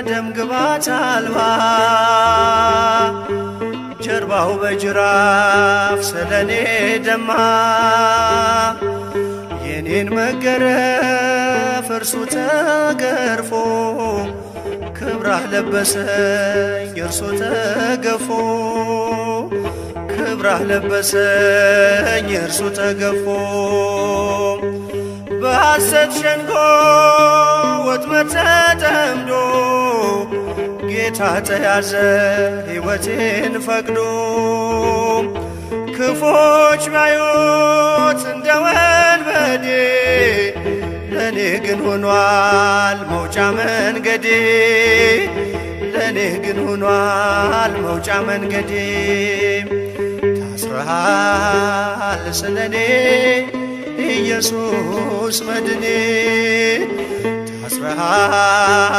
ደም ግባት አልባ ጀርባው በጅራፍ ስለኔ ደማ የኔን መገረፍ እርሱ ተገርፎ ክብራህ ለበሰኝ እርሱ ተገፎ ክብራህ ለበሰኝ እርሱ ተገፎ በሐሰት ሸንጎ ወጥመድ ተጠምዶ ጌታ ተያዘ ሕይወቴን ፈቅዶ ክፎች ባዩት እንደ ወንበዴ ለኔ ግን ሆኗል መውጫ መንገዴ ለኔ ግን ሆኗል መውጫ መንገዴ ታስረሃል ስለኔ ኢየሱስ መድኔ ታስረሃል